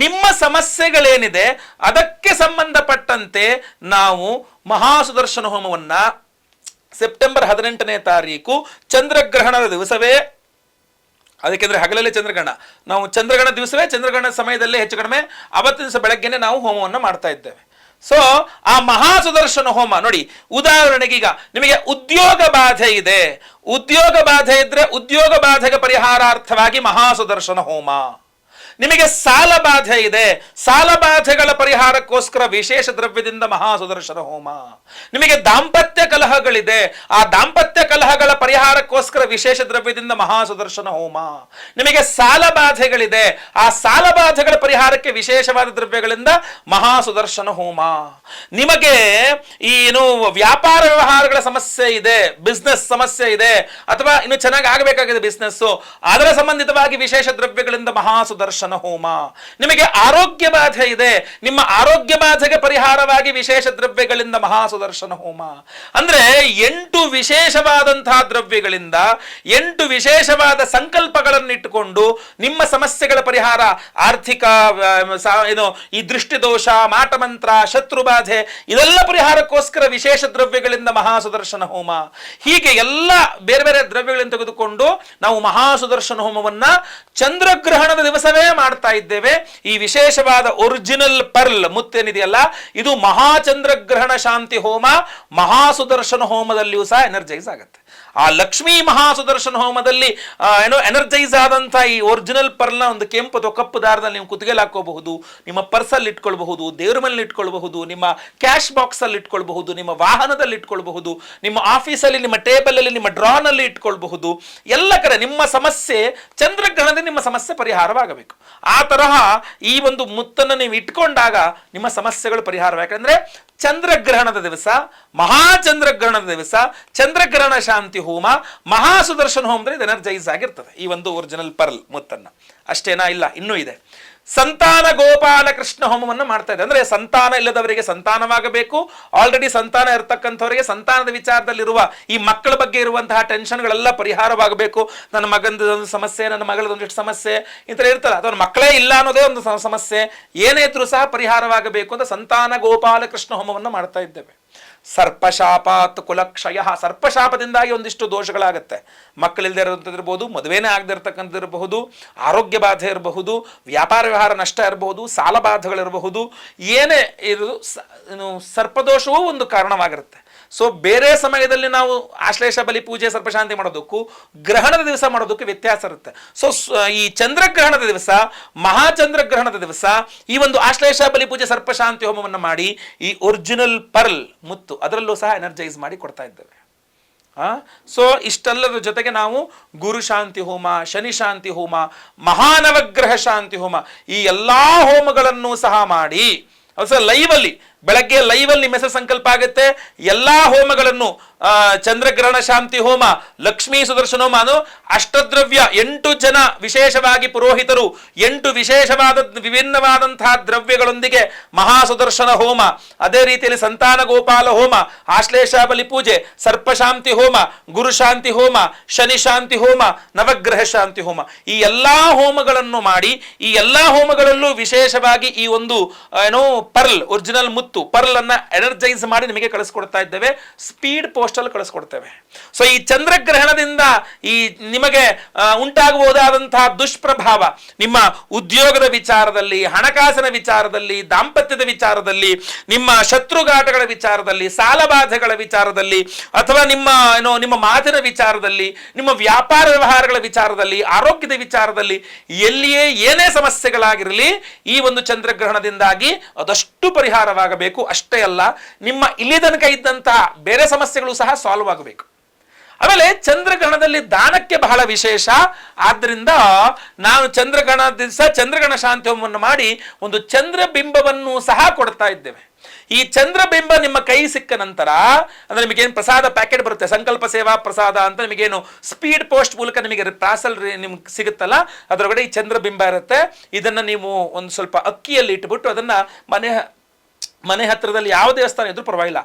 ನಿಮ್ಮ ಸಮಸ್ಯೆಗಳೇನಿದೆ ಅದಕ್ಕೆ ಸಂಬಂಧಪಟ್ಟಂತೆ ನಾವು ಮಹಾಸುದರ್ಶನ ಹೋಮವನ್ನ ಸೆಪ್ಟೆಂಬರ್ 18ನೇ ತಾರೀಕು ಚಂದ್ರಗ್ರಹಣದ ದಿವಸವೇ, ಅದಕ್ಕೆಂದ್ರೆ ಹಗಲಲ್ಲೇ ಚಂದ್ರಗ್ರಹಣ, ನಾವು ಚಂದ್ರಗ್ರಹಣ ದಿವಸವೇ ಚಂದ್ರಗ್ರಹಣ ಸಮಯದಲ್ಲೇ ಹೆಚ್ಚು ಕಡಿಮೆ ಅವತ್ತಿನ ದಿವಸ ಬೆಳಗ್ಗೆನೆ ನಾವು ಹೋಮವನ್ನು ಮಾಡ್ತಾ ಇದ್ದೇವೆ. ಸೊ ಆ ಮಹಾಸುದರ್ಶನ ಹೋಮ ನೋಡಿ, ಉದಾಹರಣೆಗೆ ಈಗ ನಿಮಗೆ ಉದ್ಯೋಗ ಬಾಧೆ ಇದೆ, ಉದ್ಯೋಗ ಬಾಧೆ ಇದ್ರೆ ಉದ್ಯೋಗ ಬಾಧೆಗೆ ಪರಿಹಾರಾರ್ಥವಾಗಿ ಮಹಾಸುದರ್ಶನ ಹೋಮ. ನಿಮಗೆ ಸಾಲ ಬಾಧೆ ಇದೆ, ಸಾಲ ಬಾಧೆಗಳ ಪರಿಹಾರಕ್ಕೋಸ್ಕರ ವಿಶೇಷ ದ್ರವ್ಯದಿಂದ ಮಹಾಸುದರ್ಶನ ಹೋಮ. ನಿಮಗೆ ದಾಂಪತ್ಯ ಕಲಹಗಳಿದೆ, ಆ ದಾಂಪತ್ಯ ಕಲಹಗಳ ಪರಿಹಾರಕ್ಕೋಸ್ಕರ ವಿಶೇಷ ದ್ರವ್ಯದಿಂದ ಮಹಾಸುದರ್ಶನ ಹೋಮ. ನಿಮಗೆ ಸಾಲ ಬಾಧೆಗಳಿದೆ, ಆ ಸಾಲ ಬಾಧೆಗಳ ಪರಿಹಾರಕ್ಕೆ ವಿಶೇಷವಾದ ದ್ರವ್ಯಗಳಿಂದ ಮಹಾಸುದರ್ಶನ ಹೋಮ. ನಿಮಗೆ ಏನು ವ್ಯಾಪಾರ ವ್ಯವಹಾರಗಳ ಸಮಸ್ಯೆ ಇದೆ, ಬಿಸ್ನೆಸ್ ಸಮಸ್ಯೆ ಇದೆ, ಅಥವಾ ಇನ್ನು ಚೆನ್ನಾಗಿ ಆಗಬೇಕಾಗಿದೆ ಬಿಸ್ನೆಸ್, ಅದರ ಸಂಬಂಧಿತವಾಗಿ ವಿಶೇಷ ದ್ರವ್ಯಗಳಿಂದ ಮಹಾಸುದರ್ಶನ ಹೋಮ. ನಿಮಗೆ ಆರೋಗ್ಯ ಬಾಧೆ ಇದೆ, ನಿಮ್ಮ ಆರೋಗ್ಯ ಬಾಧೆಗೆ ಪರಿಹಾರವಾಗಿ ವಿಶೇಷ ದ್ರವ್ಯಗಳಿಂದ ಮಹಾಸುದರ್ಶನ ಹೋಮ. ಅಂದ್ರೆ 8 ವಿಶೇಷವಾದಂತಹ ದ್ರವ್ಯಗಳಿಂದ 8 ವಿಶೇಷವಾದ ಸಂಕಲ್ಪಗಳನ್ನಿಟ್ಟುಕೊಂಡು ನಿಮ್ಮ ಸಮಸ್ಯೆಗಳ ಪರಿಹಾರ, ಆರ್ಥಿಕ ಏನು ಈ ದೃಷ್ಟಿದೋಷ, ಮಾಟಮಂತ್ರ, ಶತ್ರುಬಾಧೆ, ಇದೆಲ್ಲ ಪರಿಹಾರಕ್ಕೋಸ್ಕರ ವಿಶೇಷ ದ್ರವ್ಯಗಳಿಂದ ಮಹಾಸುದರ್ಶನ ಹೋಮ. ಹೀಗೆ ಎಲ್ಲ ಬೇರೆ ಬೇರೆ ದ್ರವ್ಯಗಳನ್ನು ತೆಗೆದುಕೊಂಡು ನಾವು ಮಹಾಸುದರ್ಶನ ಹೋಮವನ್ನ ಚಂದ್ರಗ್ರಹಣದ ದಿವಸವೇ ಮಾಡ್ತಾ ಇದ್ದೇವೆ. ಈ ವಿಶೇಷವಾದ ಒರಿಜಿನಲ್ ಪರ್ಲ್ ಮುತ್ತೇನಿದೆಯಲ್ಲ, ಇದು ಮಹಾಚಂದ್ರಗ್ರಹಣ ಶಾಂತಿ ಹೋಮ ಮಹಾಸುದರ್ಶನ ಹೋಮದಲ್ಲಿಯೂ ಸಹ ಎನರ್ಜೈಸ್ ಆಗುತ್ತೆ. ಆ ಲಕ್ಷ್ಮೀ ಮಹಾಸುದರ್ಶನ ಹೋಮದಲ್ಲಿ ಏನೋ ಎನರ್ಜೈಸ್ ಆದಂತಹ ಈ ಒರಿಜಿನಲ್ ಪರ್ಲ್ನ ಒಂದು ಕೆಂಪು ಅಥವಾ ಕಪ್ಪು ದಾರದಲ್ಲಿ ನೀವು ಕುತ್ತಿಗೆಯಲ್ಲಿ ಹಾಕೋಬಹುದು, ನಿಮ್ಮ ಪರ್ಸಲ್ಲಿ ಇಟ್ಕೊಳ್ಬಹುದು, ದೇವ್ರ ಮೇಲೆ ಇಟ್ಕೊಳ್ಬಹುದು, ನಿಮ್ಮ ಕ್ಯಾಶ್ ಬಾಕ್ಸ್ ಅಲ್ಲಿ ಇಟ್ಕೊಳ್ಬಹುದು, ನಿಮ್ಮ ವಾಹನದಲ್ಲಿ ಇಟ್ಕೊಳ್ಬಹುದು, ನಿಮ್ಮ ಆಫೀಸಲ್ಲಿ, ನಿಮ್ಮ ಟೇಬಲ್ ಅಲ್ಲಿ, ನಿಮ್ಮ ಡ್ರಾನಲ್ಲಿ ಇಟ್ಕೊಳ್ಬಹುದು. ಎಲ್ಲ ಕಡೆ ನಿಮ್ಮ ಸಮಸ್ಯೆ ಚಂದ್ರಗ್ರಹಣದಿಂದ ನಿಮ್ಮ ಸಮಸ್ಯೆ ಪರಿಹಾರವಾಗಬೇಕು. ಆ ತರಹ ಈ ಒಂದು ಮುತ್ತನ್ನು ನೀವು ಇಟ್ಕೊಂಡಾಗ ನಿಮ್ಮ ಸಮಸ್ಯೆಗಳು ಪರಿಹಾರ. ಯಾಕಂದ್ರೆ ಚಂದ್ರಗ್ರಹಣದ ದಿವಸ, ಮಹಾಚಂದ್ರಗ್ರಹಣದ ದಿವಸ ಚಂದ್ರಗ್ರಹಣ ಶಾಂತಿ ಹೋಮ ಮಹಾಸುದರ್ಶನ ಹೋಮದಲ್ಲಿ ಇದು ಎನರ್ಜೈಸ್ ಆಗಿರ್ತದೆ. ಈ ಒಂದು ಒರಿಜಿನಲ್ ಪರ್ಲ್ ಮುತ್ತನ್ನ ಅಷ್ಟೇನಾ? ಇಲ್ಲ, ಇನ್ನೂ ಇದೆ. ಸಂತಾನ ಗೋಪಾಲ ಕೃಷ್ಣ ಹೋಮವನ್ನು ಮಾಡ್ತಾ ಇದೆ. ಅಂದ್ರೆ ಸಂತಾನ ಇಲ್ಲದವರಿಗೆ ಸಂತಾನವಾಗಬೇಕು, ಆಲ್ರೆಡಿ ಸಂತಾನ ಇರತಕ್ಕಂಥವರಿಗೆ ಸಂತಾನದ ವಿಚಾರದಲ್ಲಿರುವ ಈ ಮಕ್ಕಳ ಬಗ್ಗೆ ಇರುವಂತಹ ಟೆನ್ಷನ್ಗಳೆಲ್ಲ ಪರಿಹಾರವಾಗಬೇಕು. ನನ್ನ ಮಗನದೊಂದು ಸಮಸ್ಯೆ, ನನ್ನ ಮಗಳದೊಂದಿಷ್ಟು ಸಮಸ್ಯೆ ಈ ಥರ ಇರ್ತಲ್ಲ, ಅಥವಾ ಮಕ್ಕಳೇ ಇಲ್ಲ ಅನ್ನೋದೇ ಒಂದು ಸಮಸ್ಯೆ, ಏನೇ ಇದ್ರೂ ಸಹ ಪರಿಹಾರವಾಗಬೇಕು ಅಂತ ಸಂತಾನ ಗೋಪಾಲ ಕೃಷ್ಣ ಹೋಮವನ್ನು ಮಾಡ್ತಾ ಇದ್ದೇವೆ. ಸರ್ಪಶಾಪಾತ್ ಕುಲಕ್ಷಯ, ಸರ್ಪಶಾಪದಿಂದಾಗಿ ಒಂದಿಷ್ಟು ದೋಷಗಳಾಗುತ್ತೆ. ಮಕ್ಕಳಿಲ್ಲದೆ ಇರೋಂಥದ್ದಿರ್ಬೋದು, ಮದುವೆನೇ ಆಗದೆ ಇರತಕ್ಕಂಥದ್ದಿರಬಹುದು, ಆರೋಗ್ಯ ಬಾಧೆ ಇರಬಹುದು, ವ್ಯಾಪಾರ ವ್ಯವಹಾರ ನಷ್ಟ ಇರಬಹುದು, ಸಾಲ ಬಾಧೆಗಳಿರಬಹುದು, ಏನೇ ಇರು ಸರ್ಪದೋಷವೂ ಒಂದು ಕಾರಣವಾಗಿರುತ್ತೆ. ಸೊ ಬೇರೆ ಸಮಯದಲ್ಲಿ ನಾವು ಆಶ್ಲೇಷ ಬಲಿ ಪೂಜೆ ಸರ್ಪಶಾಂತಿ ಮಾಡೋದಕ್ಕೂ ಗ್ರಹಣದ ದಿವಸ ಮಾಡೋದಕ್ಕೂ ವ್ಯತ್ಯಾಸ ಇರುತ್ತೆ. ಸೊ ಈ ಚಂದ್ರಗ್ರಹಣದ ದಿವಸ, ಮಹಾಚಂದ್ರಗ್ರಹಣದ ದಿವಸ ಈ ಒಂದು ಆಶ್ಲೇಷ ಬಲಿ ಪೂಜೆ ಸರ್ಪಶಾಂತಿ ಹೋಮವನ್ನು ಮಾಡಿ ಈ ಒರಿಜಿನಲ್ ಪರ್ಲ್ ಮುತ್ತು ಅದರಲ್ಲೂ ಸಹ ಎನರ್ಜೈಸ್ ಮಾಡಿ ಕೊಡ್ತಾ ಇದ್ದೇವೆ. ಸೊ ಇಷ್ಟೆಲ್ಲರ ಜೊತೆಗೆ ನಾವು ಗುರು ಶಾಂತಿ ಹೋಮ, ಶನಿ ಶಾಂತಿ ಹೋಮ, ಮಹಾನವಗ್ರಹ ಶಾಂತಿ ಹೋಮ, ಈ ಎಲ್ಲಾ ಹೋಮಗಳನ್ನು ಸಹ ಮಾಡಿ ಲೈವಲ್ಲಿ ಬೆಳಗ್ಗೆ ಲೈವಲ್ಲಿ ಮೆಸೇಜ್ ಸಂಕಲ್ಪ ಆಗುತ್ತೆ. ಎಲ್ಲಾ ಹೋಮಗಳನ್ನು ಚಂದ್ರಗ್ರಹಣ ಶಾಂತಿ ಹೋಮ, ಲಕ್ಷ್ಮೀ ಸುದರ್ಶನ ಹೋಮ, ಅಷ್ಟದ್ರವ್ಯ 8 ಜನ ವಿಶೇಷವಾಗಿ ಪುರೋಹಿತರು 8 ವಿಶೇಷವಾದ ವಿಭಿನ್ನವಾದಂತಹ ದ್ರವ್ಯಗಳೊಂದಿಗೆ ಮಹಾಸುದರ್ಶನ ಹೋಮ, ಅದೇ ರೀತಿಯಲ್ಲಿ ಸಂತಾನ ಗೋಪಾಲ ಹೋಮ, ಆಶ್ಲೇಷ ಬಲಿ ಪೂಜೆ, ಸರ್ಪಶಾಂತಿ ಹೋಮ, ಗುರು ಶಾಂತಿ ಹೋಮ, ಶನಿ ಶಾಂತಿ ಹೋಮ, ನವಗ್ರಹ ಶಾಂತಿ ಹೋಮ, ಈ ಎಲ್ಲಾ ಹೋಮಗಳನ್ನು ಮಾಡಿ ಈ ಎಲ್ಲಾ ಹೋಮಗಳಲ್ಲೂ ವಿಶೇಷವಾಗಿ ಈ ಒಂದು ಏನೋ ಪರ್ಲ್ ಒರಿಜಿನಲ್ ಮುತ್ತು ಪರ್ಲ್ ಅನ್ನ ಎನರ್ಜೈಸ್ ಮಾಡಿ ನಿಮಗೆ ಕಳಿಸ್ಕೊಡ್ತಾ ಇದ್ದೇವೆ. ಸ್ಪೀಡ್ ಪೋಸ್ಟ್ ಅಲ್ಲಿ ಕಳಿಸ್ಕೊಡ್ತೇವೆ. ಸೊ ಈ ಚಂದ್ರಗ್ರಹಣದಿಂದ ಈ ನಿಮಗೆ ಉಂಟಾಗಬಹುದಾದಂತಹ ದುಷ್ಪ್ರಭಾವ ನಿಮ್ಮ ಉದ್ಯೋಗದ ವಿಚಾರದಲ್ಲಿ, ಹಣಕಾಸಿನ ವಿಚಾರದಲ್ಲಿ, ದಾಂಪತ್ಯದ ವಿಚಾರದಲ್ಲಿ, ನಿಮ್ಮ ಶತ್ರುಘಾಟಗಳ ವಿಚಾರದಲ್ಲಿ, ಸಾಲಬಾಧೆಗಳ ವಿಚಾರದಲ್ಲಿ, ಅಥವಾ ನಿಮ್ಮ ಮಾತಿನ ವಿಚಾರದಲ್ಲಿ, ನಿಮ್ಮ ವ್ಯಾಪಾರ ವ್ಯವಹಾರಗಳ ವಿಚಾರದಲ್ಲಿ, ಆರೋಗ್ಯದ ವಿಚಾರದಲ್ಲಿ, ಎಲ್ಲಿಯೇ ಏನೇ ಸಮಸ್ಯೆಗಳಾಗಿರಲಿ ಈ ಒಂದು ಚಂದ್ರಗ್ರಹಣದಿಂದಾಗಿ ಅದಷ್ಟು ಪರಿಹಾರವಾಗಬೇಕು. ಅಷ್ಟೇ ಅಲ್ಲ, ನಿಮ್ಮ ಇಲ್ಲಿ ತನಕ ಇದ್ದಂತಹ ಬೇರೆ ಸಮಸ್ಯೆಗಳು ಸಹ ಸಾಲ್ವ್ ಆಗಬೇಕು. ಆಮೇಲೆ ಚಂದ್ರಗ್ರಹಣದಲ್ಲಿ ದಾನಕ್ಕೆ ಬಹಳ ವಿಶೇಷ. ಆದ್ದರಿಂದ ನಾವು ಚಂದ್ರಗ್ರಹಣ ದಿವಸ ಚಂದ್ರಗ್ರಹಣ ಶಾಂತಿ ಹೋಮವನ್ನು ಮಾಡಿ ಒಂದು ಚಂದ್ರಬಿಂಬವನ್ನು ಸಹ ಕೊಡ್ತಾ ಇದ್ದೇವೆ. ಈ ಚಂದ್ರಬಿಂಬ ನಿಮ್ಮ ಕೈ ಸಿಕ್ಕ ನಂತರ, ಅಂದ್ರೆ ನಿಮಗೇನು ಪ್ರಸಾದ ಪ್ಯಾಕೆಟ್ ಬರುತ್ತೆ, ಸಂಕಲ್ಪ ಸೇವಾ ಪ್ರಸಾದ ಅಂತ ನಿಮಗೇನು ಸ್ಪೀಡ್ ಪೋಸ್ಟ್ ಮೂಲಕ ನಿಮಗೆ ಪಾರ್ಸಲ್ ನಿಮ್ಗೆ ಸಿಗುತ್ತಲ್ಲ, ಅದರೊಳಗಡೆ ಈ ಚಂದ್ರಬಿಂಬ ಇರುತ್ತೆ. ಇದನ್ನ ನೀವು ಒಂದು ಸ್ವಲ್ಪ ಅಕ್ಕಿಯಲ್ಲಿ ಇಟ್ಬಿಟ್ಟು ಅದನ್ನ ಮನೆ ಹತ್ತಿರದಲ್ಲಿ ಯಾವ ದೇವಸ್ಥಾನ ಇದ್ರೂ ಪರವಾಗಿಲ್ಲ,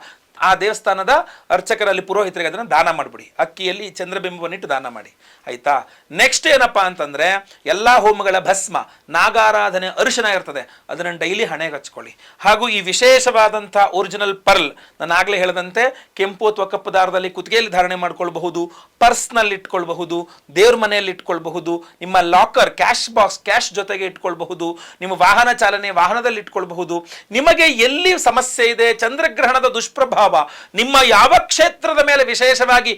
ಆ ದೇವಸ್ಥಾನದ ಅರ್ಚಕರಲ್ಲಿ ಪುರೋಹಿತರಿಗೆ ಅದನ್ನು ದಾನ ಮಾಡಿಬಿಡಿ. ಅಕ್ಕಿಯಲ್ಲಿ ಚಂದ್ರಬಿಂಬವನ್ನಿಟ್ಟು ದಾನ ಮಾಡಿ, ಆಯ್ತಾ. ನೆಕ್ಸ್ಟ್ ಏನಪ್ಪಾ ಅಂತಂದ್ರೆ ಎಲ್ಲಾ ಹೋಮಗಳ ಭಸ್ಮ, ನಾಗಾರಾಧನೆ ಅರಿಶಿನ ಇರ್ತದೆ, ಅದನ್ನು ಡೈಲಿ ಹಣೆಗೆ ಹಚ್ಕೊಳ್ಳಿ. ಹಾಗೂ ಈ ವಿಶೇಷವಾದಂಥ ಒರಿಜಿನಲ್ ಪರ್ಲ್, ನಾನು ಆಗ್ಲೇ ಹೇಳಿದಂತೆ ಕೆಂಪು ಅಥವಾ ಕಪ್ಪು ದಾರದಲ್ಲಿ ಕುತ್ತಿಗೆಯಲ್ಲಿ ಧಾರಣೆ ಮಾಡ್ಕೊಳ್ಬಹುದು, ಪರ್ಸ್ನಲ್ಲಿ ಇಟ್ಕೊಳ್ಬಹುದು, ದೇವ್ರ ಮನೆಯಲ್ಲಿ ಇಟ್ಕೊಳ್ಬಹುದು, ನಿಮ್ಮ ಲಾಕರ್ ಕ್ಯಾಶ್ ಬಾಕ್ಸ್ ಕ್ಯಾಶ್ ಜೊತೆಗೆ ಇಟ್ಕೊಳ್ಬಹುದು, ನಿಮ್ಮ ವಾಹನ ಚಾಲನೆ ವಾಹನದಲ್ಲಿ ಇಟ್ಕೊಳ್ಬಹುದು. ನಿಮಗೆ ಎಲ್ಲಿ ಸಮಸ್ಯೆ ಇದೆ, ಚಂದ್ರಗ್ರಹಣದ ದುಷ್ಪ್ರಭಾವ ನಿಮ್ಮ ಯಾವ ಕ್ಷೇತ್ರದ ಮೇಲೆ ವಿಶೇಷವಾಗಿ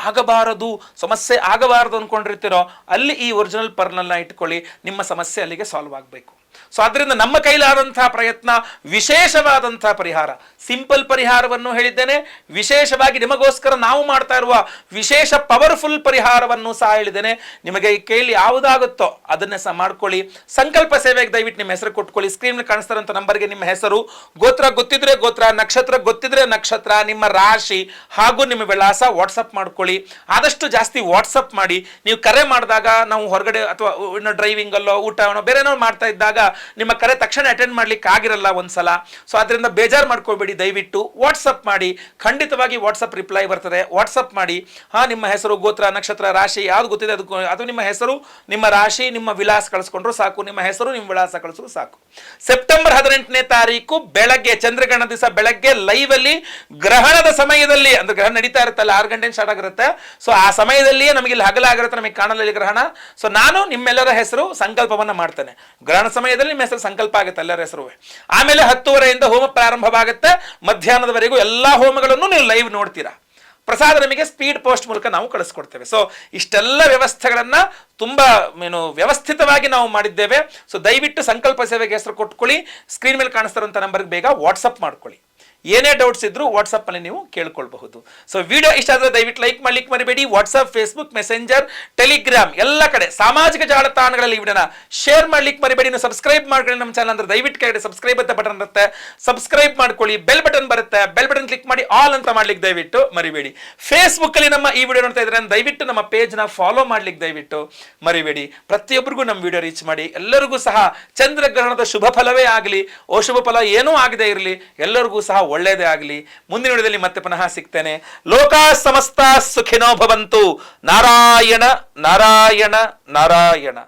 ಆಗಬಾರದು, ಸಮಸ್ಯೆ ಆಗಬಾರದು ಅನ್ಕೊಂಡಿರ್ತೀರೋ ಅಲ್ಲಿ ಈ ಒರಿಜಿನಲ್ ಪರ್ಲ್ನ ಇಟ್ಕೊಳ್ಳಿ, ನಿಮ್ಮ ಸಮಸ್ಯೆ ಅಲ್ಲಿಗೆ ಸಾಲ್ವ್ ಆಗಬೇಕು. ಸೊ ಅದರಿಂದ ನಮ್ಮ ಕೈಲಾದಂತಹ ಪ್ರಯತ್ನ ವಿಶೇಷವಾದಂತಹ ಪರಿಹಾರ, ಸಿಂಪಲ್ ಪರಿಹಾರವನ್ನು ಹೇಳಿದ್ದೇನೆ, ವಿಶೇಷವಾಗಿ ನಿಮಗೋಸ್ಕರ ನಾವು ಮಾಡ್ತಾ ಇರುವ ವಿಶೇಷ ಪವರ್ಫುಲ್ ಪರಿಹಾರವನ್ನು ಸಹ ಹೇಳಿದ್ದೇನೆ. ನಿಮಗೆ ಈ ಕೈಲಿ ಯಾವುದಾಗುತ್ತೋ ಅದನ್ನೇ ಸಹ ಮಾಡ್ಕೊಳ್ಳಿ. ಸಂಕಲ್ಪ ಸೇವೆಗೆ ದಯವಿಟ್ಟು ನಿಮ್ಮ ಹೆಸರು ಕೊಟ್ಕೊಳ್ಳಿ. ಸ್ಕ್ರೀನ್ ಕಾಣಿಸ್ತಾರಂತ ನಂಬರ್ಗೆ ನಿಮ್ಮ ಹೆಸರು, ಗೋತ್ರ ಗೊತ್ತಿದ್ರೆ ಗೋತ್ರ, ನಕ್ಷತ್ರ ಗೊತ್ತಿದ್ರೆ ನಕ್ಷತ್ರ, ನಿಮ್ಮ ರಾಶಿ ಹಾಗೂ ನಿಮ್ಮ ವಿಳಾಸ ವಾಟ್ಸಪ್ ಮಾಡ್ಕೊಳ್ಳಿ. ಆದಷ್ಟು ಜಾಸ್ತಿ ವಾಟ್ಸಪ್ ಮಾಡಿ. ನೀವು ಕರೆ ಮಾಡಿದಾಗ ನಾವು ಹೊರಗಡೆ ಅಥವಾ ಇನ್ನು ಡ್ರೈವಿಂಗ್ ಅಲ್ಲೋ ಊಟ ಬೇರೆ ಏನೋ ಮಾಡ್ತಾ ಇದ್ದಾಗ ನಿಮ್ಮ ಕರೆ ತಕ್ಷಣ ಅಟೆಂಡ್ ಮಾಡ್ಲಿಕ್ಕೆ ಆಗಿರಲ್ಲ ಒಂದ್ಸಲ. ಸೊ ಅದರಿಂದ ಬೇಜಾರು ಮಾಡ್ಕೊಳ್ಬೇಡಿ, ದಯವಿಟ್ಟು ವಾಟ್ಸಪ್ ಮಾಡಿ. ಖಂಡಿತವಾಗಿ ವಾಟ್ಸಪ್ ರಿಪ್ಲೈ ಬರ್ತದೆ, ವಾಟ್ಸಪ್ ಮಾಡಿ. ನಿಮ್ಮ ಹೆಸರು, ಗೋತ್ರ, ನಕ್ಷತ್ರ, ರಾಶಿ ಯಾವ್ದು ಗೊತ್ತಿದೆ ಅದು ನಿಮ್ಮ ಹೆಸರು, ನಿಮ್ಮ ರಾಶಿ, ನಿಮ್ಮ ವಿಳಾಸ ಕಳಿಸ್ಕೊಂಡ್ರು ಸಾಕು. ನಿಮ್ಮ ಹೆಸರು, ನಿಮ್ಮ ವಿಳಾಸ ಕಳಿಸಿದ್ರು ಸಾಕು. ಸೆಪ್ಟೆಂಬರ್ 18ನೇ ತಾರೀಕು ಬೆಳಗ್ಗೆ, ಚಂದ್ರಗ್ರಹಣ ದಿವಸ ಬೆಳಗ್ಗೆ ಲೈವ್ ಅಲ್ಲಿ ಗ್ರಹಣದ ಸಮಯದಲ್ಲಿ, ಅಂದ್ರೆ ಗ್ರಹಣ ನಡೀತಾ ಇರುತ್ತಲ್ಲ 6 ಗಂಟೆ ಸ್ಟಾರ್ಟ್ ಆಗಿರುತ್ತೆ. ಸೊ ಆ ಸಮಯದಲ್ಲಿಯೇ ನಮಗೆ ಇಲ್ಲಿ ಹಗಲಾಗಿರುತ್ತೆ, ನಮಗೆ ಕಾಣಲ್ಲ ಗ್ರಹಣ. ಸೊ ನಾನು ನಿಮ್ಮೆಲ್ಲರ ಹೆಸರು ಸಂಕಲ್ಪವನ್ನ ಮಾಡ್ತೇನೆ. ಗ್ರಹಣ ಸಮಯದಲ್ಲಿ ನಿಮ್ಮ ಹೆಸರು ಸಂಕಲ್ಪ ಆಗುತ್ತೆ ಎಲ್ಲರ ಹೆಸರು. ಆಮೇಲೆ 10:30ಯಿಂದ ಹೋಮ ಪ್ರಾರಂಭವಾಗುತ್ತೆ. ಮಧ್ಯಾಹ್ನದವರೆಗೂ ಎಲ್ಲಾ ಹೋಮಗಳನ್ನು ನೀವು ಲೈವ್ ನೋಡ್ತೀರಾ. ಪ್ರಸಾದ ನಮಗೆ ಸ್ಪೀಡ್ ಪೋಸ್ಟ್ ಮೂಲಕ ನಾವು ಕಳಿಸ್ಕೊಡ್ತೇವೆ. ಸೊ ಇಷ್ಟೆಲ್ಲ ವ್ಯವಸ್ಥೆಗಳನ್ನ ತುಂಬಾ ವ್ಯವಸ್ಥಿತವಾಗಿ ನಾವು ಮಾಡಿದ್ದೇವೆ. ಸೊ ದಯವಿಟ್ಟು ಸಂಕಲ್ಪ ಸೇವೆಗೆ ಹೆಸರು ಕೊಟ್ಕೊಳ್ಳಿ. ಸ್ಕ್ರೀನ್ ಮೇಲೆ ಕಾಣಿಸ್ತಾರಂತ ನಂಬರ್ಗೆ ಬೇಗ ವಾಟ್ಸಪ್ ಮಾಡ್ಕೊಳ್ಳಿ. ಏನೇ ಡೌಟ್ಸ್ ಇದ್ರು ವಾಟ್ಸಪ್ ಅಲ್ಲಿ ನೀವು ಕೇಳ್ಕೊಳ್ಬಹುದು. ಸೊ ವಿಡಿಯೋ ಇಷ್ಟ ಆದ್ರೆ ದಯವಿಟ್ಟು ಲೈಕ್ ಮಾಡ್ಲಿಕ್ಕೆ ಮರಿಬೇಡಿ. ವಾಟ್ಸಪ್, ಫೇಸ್ಬುಕ್, ಮೆಸೆಂಜರ್, ಟೆಲಿಗ್ರಾಮ್ ಎಲ್ಲ ಕಡೆ ಸಾಮಾಜಿಕ ಜಾಲತಾಣಗಳಲ್ಲಿ ವಿಡಿಯೋನ ಶೇರ್ ಮಾಡ್ಲಿಕ್ಕೆ ಮರಿಬೇಡಿ. ನೀವು ಸಬ್ಸ್ಕ್ರೈಬ್ ಮಾಡ್ಕೊಳ್ಳಿ ನಮ್ಮ ಚಾನಲ್. ಅಂದ್ರೆ ದಯವಿಟ್ಟು ಕೆಳಗಡೆ ಸಬ್ಸ್ಕ್ರೈಬ್ ಅಂತ ಬಟನ್ ಇರುತ್ತೆ, ಸಬ್ಸ್ಕ್ರೈಬ್ ಮಾಡ್ಕೊಳ್ಳಿ. ಬೆಲ್ ಬಟನ್ ಬರುತ್ತೆ, ಬೆಲ್ ಬಟನ್ ಕ್ಲಿಕ್ ಮಾಡಿ ಆಲ್ ಅಂತ ಮಾಡ್ಲಿಕ್ಕೆ ದಯವಿಟ್ಟು ಮರಿಬೇಡಿ. ಫೇಸ್ಬುಕ್ ಅಲ್ಲಿ ನಮ್ಮ ಈ ವಿಡಿಯೋ ನೋಡ್ತಾ ಇದ್ರೆ ದಯವಿಟ್ಟು ನಮ್ಮ ಪೇಜ್ ನ ಫಾಲೋ ಮಾಡ್ಲಿಕ್ಕೆ ದಯವಿಟ್ಟು ಮರಿಬೇಡಿ. ಪ್ರತಿಯೊಬ್ಬರಿಗೂ ನಮ್ಮ ವಿಡಿಯೋ ರೀಚ್ ಮಾಡಿ. ಎಲ್ಲರಿಗೂ ಸಹ ಚಂದ್ರಗ್ರಹಣದ ಶುಭ ಫಲವೇ ಆಗಲಿ, ಅಶುಭ ಫಲ ಏನೂ ಆಗದೆ ಇರಲಿ, ಎಲ್ಲರಿಗೂ ಸಹ ಒಳ್ಳೆಯದೇ ಆಗಲಿ. ಮುಂದಿನ ವಿಡಿಯೋದಲ್ಲಿ ಮತ್ತೆ ಪುನಃ ಸಿಗ್ತೇನೆ. ಲೋಕಾ ಸಮಸ್ತ ಸುಖಿನೋ ಭವಂತು. ನಾರಾಯಣ ನಾರಾಯಣ ನಾರಾಯಣ.